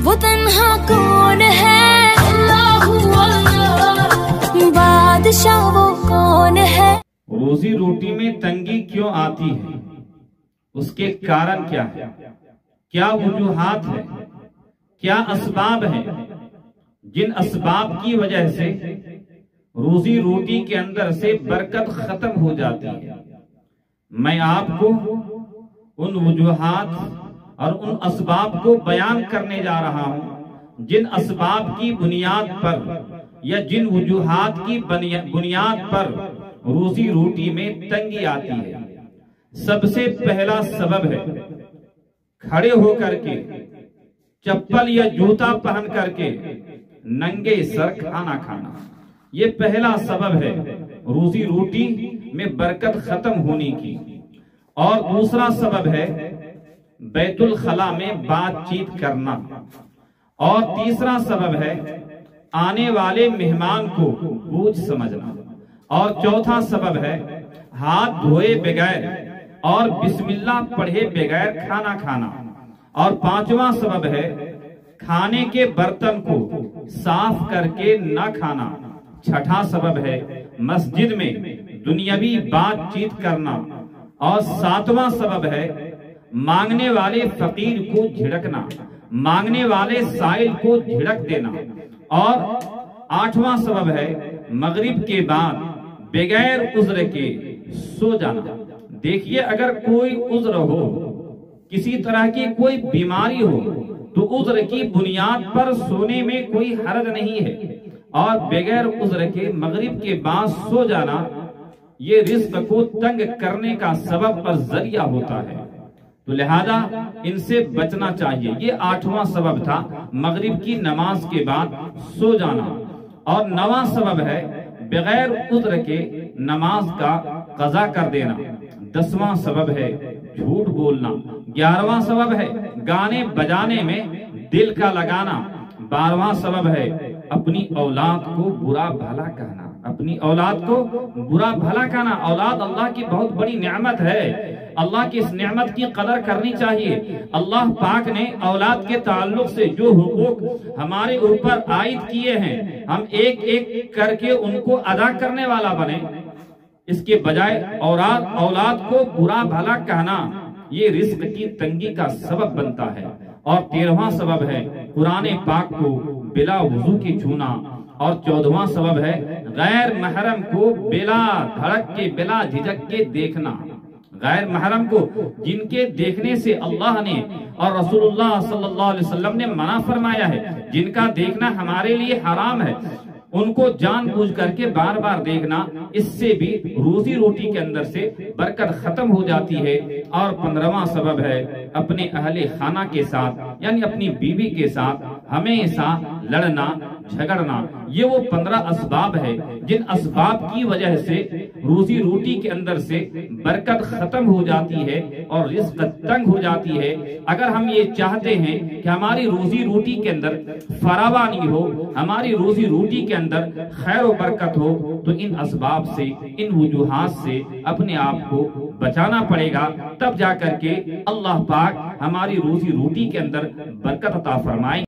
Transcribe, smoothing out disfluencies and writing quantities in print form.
وہ تنہا کون ہے؟ اللہ بادشاہ وہ کون ہے؟ روزی روٹی میں تنگی کیوں آتی ہے؟ اس کے کارن کیا ہے؟ کیا وجوہات ہے؟ کیا اسباب ہیں جن اسباب کی وجہ سے روزی روٹی کے اندر سے برکت ختم ہو جاتی ہے؟ میں آپ کو ان وجوہات اور ان اسباب کو بیان کرنے جا رہا ہوں جن اسباب کی بنیاد پر یا جن وجوہات کی بنیاد پر روزی روٹی میں تنگی آتی ہے۔ سب سے پہلا سبب ہے کھڑے ہو کر کے چپل یا جوتا پہن کر کے ننگے سر کھانا کھانا۔ یہ پہلا سبب ہے روزی روٹی میں برکت ختم ہونے کی۔ اور دوسرا سبب ہے بیت الخلا میں بات چیت کرنا۔ اور تیسرا سبب ہے آنے والے مہمان کو بوجھ سمجھنا۔ اور چوتھا سبب ہے ہاتھ دھوئے بغیر اور بسم اللہ پڑھے بغیر کھانا کھانا۔ اور پانچواں سبب ہے کھانے کے برتن کو صاف کر کے نہ کھانا۔ چھٹا سبب ہے مسجد میں دنیاوی بات چیت کرنا۔ اور ساتواں سبب ہے مانگنے والے فقیر کو جھڑکنا، مانگنے والے سائل کو جھڑک دینا۔ اور آٹھواں سبب ہے مغرب کے بعد بغیر عذر کے سو جانا۔ دیکھیے اگر کوئی عذر ہو، کسی طرح کی کوئی بیماری ہو تو عذر کی بنیاد پر سونے میں کوئی حرج نہیں ہے۔ اور بغیر عذر کے مغرب کے بعد سو جانا یہ رزق کو تنگ کرنے کا سبب اور ذریعہ ہوتا ہے، تو لہذا ان سے بچنا چاہیے۔ یہ آٹھواں سبب تھا مغرب کی نماز کے بعد سو جانا۔ اور نواں سبب ہے بغیر عذر کے نماز کا قضا کر دینا۔ دسواں سبب ہے جھوٹ بولنا۔ گیارہواں سبب ہے گانے بجانے میں دل کا لگانا۔ بارہواں سبب ہے اپنی اولاد کو برا بھلا کہنا، اپنی اولاد کو برا بھلا کہنا۔ اولاد اللہ کی بہت بڑی نعمت ہے، اللہ کی اس نعمت کی قدر کرنی چاہیے۔ اللہ پاک نے اولاد کے تعلق سے جو حقوق ہمارے اوپر عائد کیے ہیں ہم ایک ایک کر کے ان کو ادا کرنے والا بنے، اس کے بجائے اولاد کو برا بھلا کہنا یہ رزق کی تنگی کا سبب بنتا ہے۔ اور 13واں سبب ہے قرآن پاک کو بلا وضو کے چھونا۔ اور 14واں سبب ہے غیر محرم کو بلا دھڑک کے بلا جھجک کے دیکھنا۔ غیر محرم کو جن کے دیکھنے سے اللہ نے اور رسول اللہ صلی اللہ علیہ وسلم نے منع فرمایا ہے، جن کا دیکھنا ہمارے لیے حرام ہے، ان کو جان بوجھ کر کے بار بار دیکھنا، اس سے بھی روزی روٹی کے اندر سے برکت ختم ہو جاتی ہے۔ اور 15واں سبب ہے اپنے اہل خانہ کے ساتھ یعنی اپنی بیوی کے ساتھ ہمیشہ لڑنا جھگڑنا۔ یہ وہ 15 اسباب ہے جن اسباب کی وجہ سے روزی روٹی کے اندر سے برکت ختم ہو جاتی ہے اور رزق تنگ ہو جاتی ہے۔ اگر ہم یہ چاہتے ہیں کہ ہماری روزی روٹی کے اندر فراوانی ہو، ہماری روزی روٹی کے اندر خیر و برکت ہو، تو ان اسباب سے ان وجوہات سے اپنے آپ کو بچانا پڑے گا، تب جا کر کے اللہ پاک ہماری روزی روٹی کے اندر برکت عطا فرمائیں۔